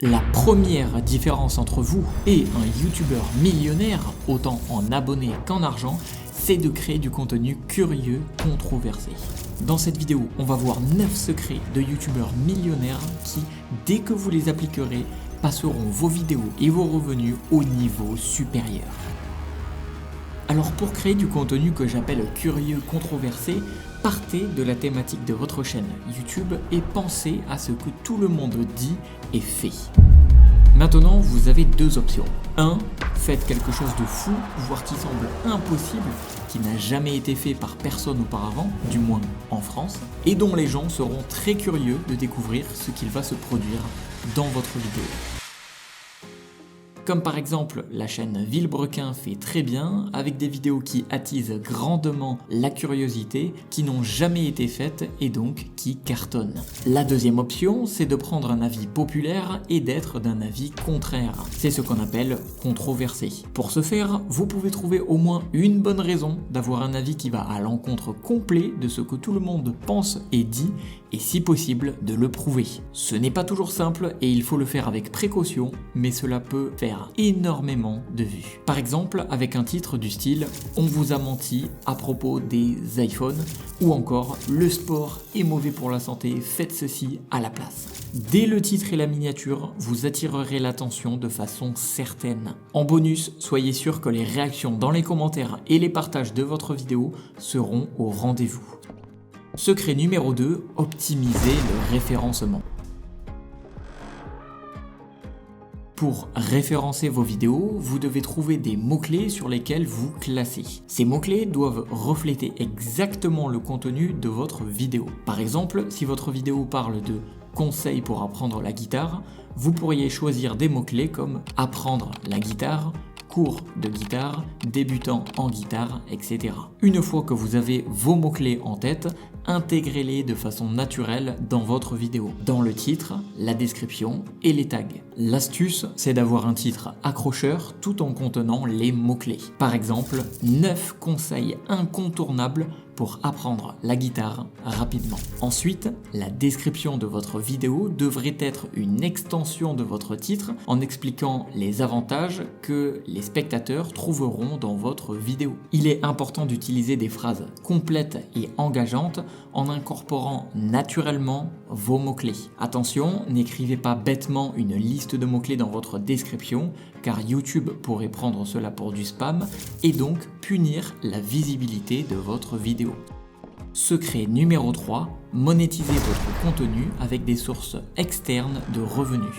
La première différence entre vous et un youtubeur millionnaire, autant en abonnés qu'en argent, c'est de créer du contenu curieux, controversé. Dans cette vidéo, on va voir 9 secrets de youtubeurs millionnaires qui, dès que vous les appliquerez, passeront vos vidéos et vos revenus au niveau supérieur. Alors pour créer du contenu que j'appelle curieux, controversé, partez de la thématique de votre chaîne YouTube et pensez à ce que tout le monde dit et fait. Maintenant, vous avez deux options. 1. Faites quelque chose de fou, voire qui semble impossible, qui n'a jamais été fait par personne auparavant, du moins en France, et dont les gens seront très curieux de découvrir ce qu'il va se produire dans votre vidéo. Comme par exemple la chaîne Villebrequin fait très bien, avec des vidéos qui attisent grandement la curiosité, qui n'ont jamais été faites et donc qui cartonnent. La deuxième option, c'est de prendre un avis populaire et d'être d'un avis contraire. C'est ce qu'on appelle controversé. Pour ce faire, vous pouvez trouver au moins une bonne raison d'avoir un avis qui va à l'encontre complet de ce que tout le monde pense et dit, et si possible de le prouver. Ce n'est pas toujours simple et il faut le faire avec précaution, mais cela peut faire énormément de vues. Par exemple, avec un titre du style « On vous a menti à propos des iPhones » ou encore « Le sport est mauvais pour la santé, faites ceci à la place ». Dès le titre et la miniature, vous attirerez l'attention de façon certaine. En bonus, soyez sûr que les réactions dans les commentaires et les partages de votre vidéo seront au rendez-vous. Secret numéro 2, optimisez le référencement. Pour référencer vos vidéos, vous devez trouver des mots-clés sur lesquels vous classez. Ces mots-clés doivent refléter exactement le contenu de votre vidéo. Par exemple, si votre vidéo parle de conseils pour apprendre la guitare, vous pourriez choisir des mots-clés comme apprendre la guitare, cours de guitare, débutant en guitare, etc. Une fois que vous avez vos mots-clés en tête, intégrez-les de façon naturelle dans votre vidéo, dans le titre, la description et les tags. L'astuce, c'est d'avoir un titre accrocheur tout en contenant les mots-clés. Par exemple, 9 conseils incontournables pour apprendre la guitare rapidement. Ensuite, la description de votre vidéo devrait être une extension de votre titre en expliquant les avantages que les spectateurs trouveront dans votre vidéo. Il est important d'utiliser des phrases complètes et engageantes en incorporant naturellement vos mots-clés. Attention, n'écrivez pas bêtement une liste de mots-clés dans votre description, car YouTube pourrait prendre cela pour du spam et donc punir la visibilité de votre vidéo. Secret numéro 3, monétisez votre contenu avec des sources externes de revenus.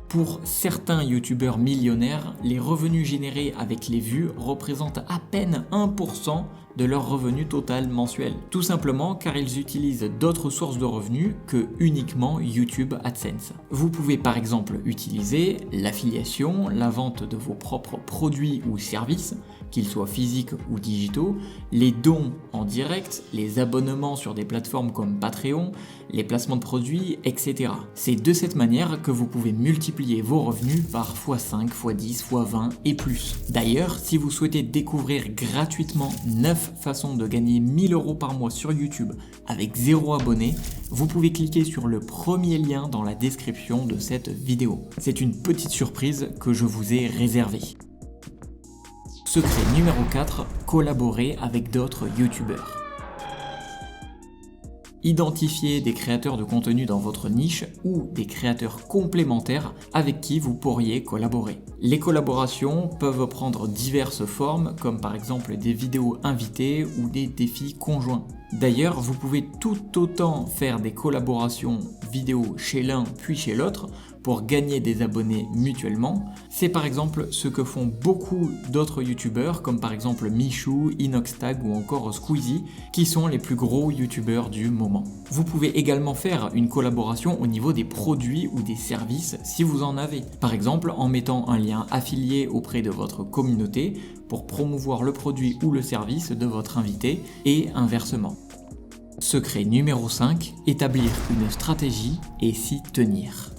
Pour certains youtubeurs millionnaires, les revenus générés avec les vues représentent à peine 1% de leur revenu total mensuel. Tout simplement car ils utilisent d'autres sources de revenus que uniquement YouTube AdSense. Vous pouvez par exemple utiliser l'affiliation, la vente de vos propres produits ou services, qu'ils soient physiques ou digitaux, les dons en direct, les abonnements sur des plateformes comme Patreon, les placements de produits, etc. C'est de cette manière que vous pouvez multiplier vos revenus par x5, x10, x20 et plus. D'ailleurs, si vous souhaitez découvrir gratuitement 9 façons de gagner 1000 € par mois sur YouTube avec 0 abonné, vous pouvez cliquer sur le premier lien dans la description de cette vidéo. C'est une petite surprise que je vous ai réservée. Secret numéro 4, collaborer avec d'autres youtubeurs. Identifiez des créateurs de contenu dans votre niche ou des créateurs complémentaires avec qui vous pourriez collaborer. Les collaborations peuvent prendre diverses formes, comme par exemple des vidéos invitées ou des défis conjoints. D'ailleurs, vous pouvez tout autant faire des collaborations vidéo chez l'un puis chez l'autre pour gagner des abonnés mutuellement. C'est par exemple ce que font beaucoup d'autres youtubeurs comme par exemple Michou, Inoxtag ou encore Squeezie qui sont les plus gros youtubeurs du moment. Vous pouvez également faire une collaboration au niveau des produits ou des services si vous en avez. Par exemple en mettant un lien affilié auprès de votre communauté pour promouvoir le produit ou le service de votre invité et inversement. Secret numéro 5, établir une stratégie et s'y tenir.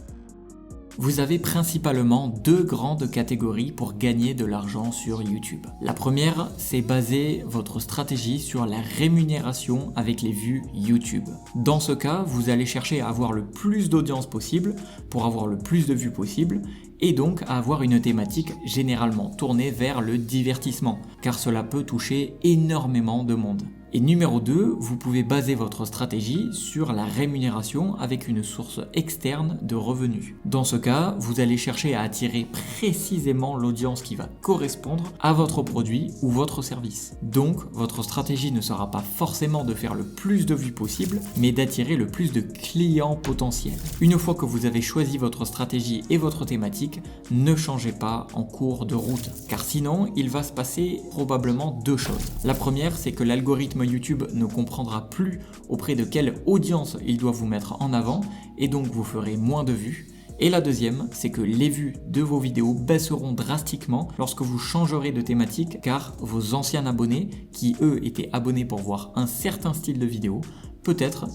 Vous avez principalement deux grandes catégories pour gagner de l'argent sur YouTube. La première, c'est baser votre stratégie sur la rémunération avec les vues YouTube. Dans ce cas, vous allez chercher à avoir le plus d'audience possible pour avoir le plus de vues possible et donc à avoir une thématique généralement tournée vers le divertissement, car cela peut toucher énormément de monde. Et numéro 2, vous pouvez baser votre stratégie sur la rémunération avec une source externe de revenus. Dans ce cas, vous allez chercher à attirer précisément l'audience qui va correspondre à votre produit ou votre service. Donc, votre stratégie ne sera pas forcément de faire le plus de vues possible, mais d'attirer le plus de clients potentiels. Une fois que vous avez choisi votre stratégie et votre thématique, ne changez pas en cours de route, car sinon, il va se passer probablement deux choses. La première, c'est que l'algorithme YouTube ne comprendra plus auprès de quelle audience il doit vous mettre en avant et donc vous ferez moins de vues. Et la deuxième, c'est que les vues de vos vidéos baisseront drastiquement lorsque vous changerez de thématique car vos anciens abonnés, qui eux étaient abonnés pour voir un certain style de vidéo, peut-être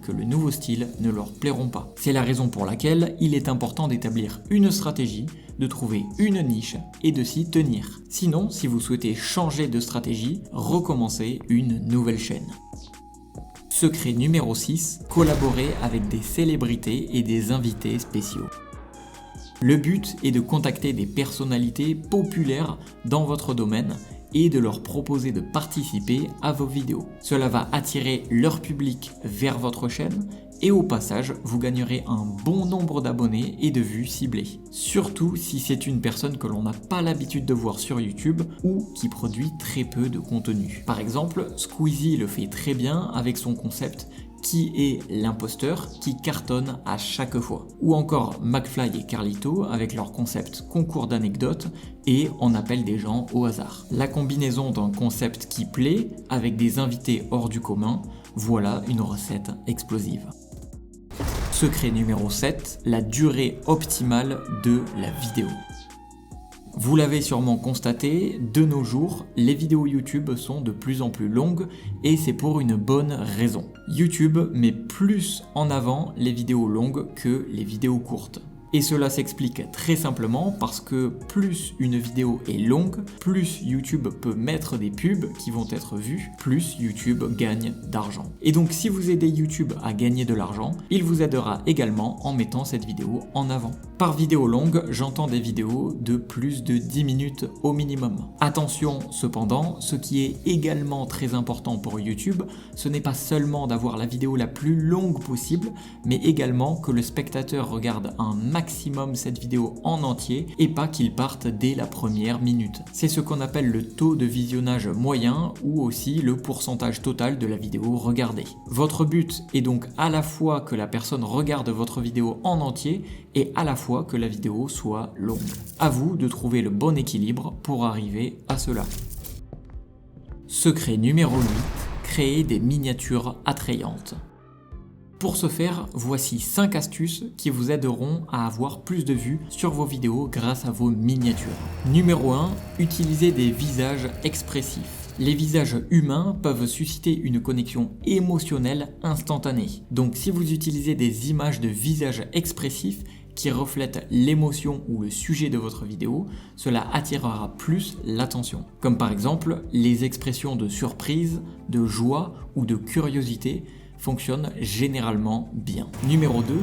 que le nouveau style ne leur plairont pas. C'est la raison pour laquelle il est important d'établir une stratégie, de trouver une niche et de s'y tenir. Sinon, si vous souhaitez changer de stratégie, recommencez une nouvelle chaîne. Secret numéro 6, collaborer avec des célébrités et des invités spéciaux. Le but est de contacter des personnalités populaires dans votre domaine et de leur proposer de participer à vos vidéos. Cela va attirer leur public vers votre chaîne et au passage, vous gagnerez un bon nombre d'abonnés et de vues ciblées. Surtout si c'est une personne que l'on n'a pas l'habitude de voir sur YouTube ou qui produit très peu de contenu. Par exemple, Squeezie le fait très bien avec son concept Qui est l'imposteur qui cartonne à chaque fois. Ou encore McFly et Carlito avec leur concept concours d'anecdotes et on appelle des gens au hasard. La combinaison d'un concept qui plaît avec des invités hors du commun, voilà une recette explosive. Secret numéro 7, la durée optimale de la vidéo. Vous l'avez sûrement constaté, de nos jours, les vidéos YouTube sont de plus en plus longues et c'est pour une bonne raison. YouTube met plus en avant les vidéos longues que les vidéos courtes. Et cela s'explique très simplement parce que plus une vidéo est longue, plus YouTube peut mettre des pubs qui vont être vues, plus YouTube gagne d'argent. Et donc si vous aidez YouTube à gagner de l'argent, il vous aidera également en mettant cette vidéo en avant. Par vidéo longue, j'entends des vidéos de plus de 10 minutes au minimum. Attention cependant, ce qui est également très important pour YouTube, ce n'est pas seulement d'avoir la vidéo la plus longue possible, mais également que le spectateur regarde un maximum cette vidéo en entier et pas qu'il parte dès la première minute. C'est ce qu'on appelle le taux de visionnage moyen ou aussi le pourcentage total de la vidéo regardée. Votre but est donc à la fois que la personne regarde votre vidéo en entier et à la fois que la vidéo soit longue. À vous de trouver le bon équilibre pour arriver à cela. Secret numéro 8, créer des miniatures attrayantes. Pour ce faire, voici 5 astuces qui vous aideront à avoir plus de vues sur vos vidéos grâce à vos miniatures. Numéro 1, utilisez des visages expressifs. Les visages humains peuvent susciter une connexion émotionnelle instantanée. Donc si vous utilisez des images de visages expressifs qui reflètent l'émotion ou le sujet de votre vidéo, cela attirera plus l'attention. Comme par exemple, les expressions de surprise, de joie ou de curiosité fonctionne généralement bien. Numéro 2,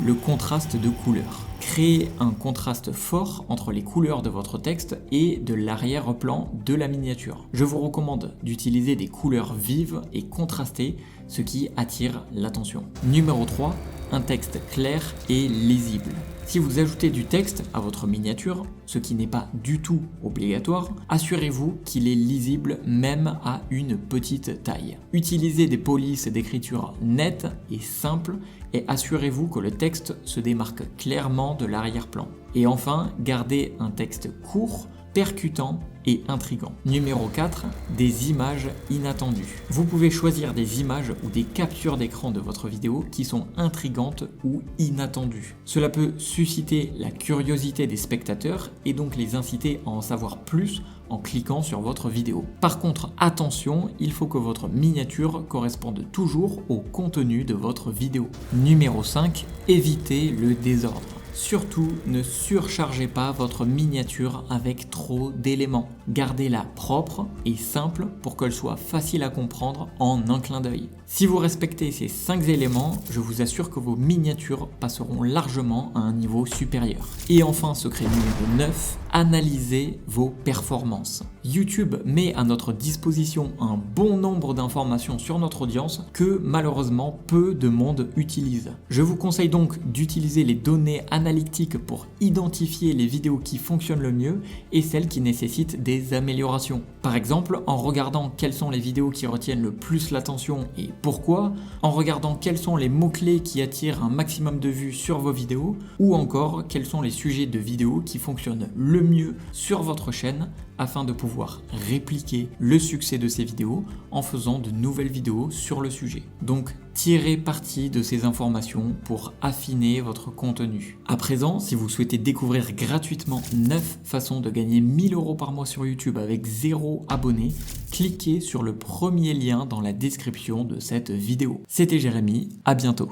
le contraste de couleurs. Créez un contraste fort entre les couleurs de votre texte et de l'arrière-plan de la miniature. Je vous recommande d'utiliser des couleurs vives et contrastées, ce qui attire l'attention. Numéro 3, un texte clair et lisible. Si vous ajoutez du texte à votre miniature, ce qui n'est pas du tout obligatoire, assurez-vous qu'il est lisible même à une petite taille. Utilisez des polices d'écriture nettes et simples et assurez-vous que le texte se démarque clairement de l'arrière-plan. Et enfin, gardez un texte court, percutant et intrigant. Numéro 4, des images inattendues. Vous pouvez choisir des images ou des captures d'écran de votre vidéo qui sont intrigantes ou inattendues. Cela peut susciter la curiosité des spectateurs et donc les inciter à en savoir plus en cliquant sur votre vidéo. Par contre, attention, il faut que votre miniature corresponde toujours au contenu de votre vidéo. Numéro 5, évitez le désordre. Surtout, ne surchargez pas votre miniature avec trop d'éléments. Gardez-la propre et simple pour qu'elle soit facile à comprendre en un clin d'œil. Si vous respectez ces 5 éléments, je vous assure que vos miniatures passeront largement à un niveau supérieur. Et enfin, secret numéro 9, analysez vos performances. YouTube met à notre disposition un bon nombre d'informations sur notre audience que malheureusement peu de monde utilise. Je vous conseille donc d'utiliser les données analytiques pour identifier les vidéos qui fonctionnent le mieux et celles qui nécessitent des améliorations. Par exemple, en regardant quelles sont les vidéos qui retiennent le plus l'attention et pourquoi, en regardant quels sont les mots-clés qui attirent un maximum de vues sur vos vidéos, ou encore quels sont les sujets de vidéos qui fonctionnent le mieux sur votre chaîne afin de pouvoir répliquer le succès de ces vidéos en faisant de nouvelles vidéos sur le sujet. Donc, tirez parti de ces informations pour affiner votre contenu. À présent, si vous souhaitez découvrir gratuitement 9 façons de gagner 1000 € par mois sur YouTube avec 0 abonné, cliquez sur le premier lien dans la description de cette vidéo. C'était Jérémy, à bientôt.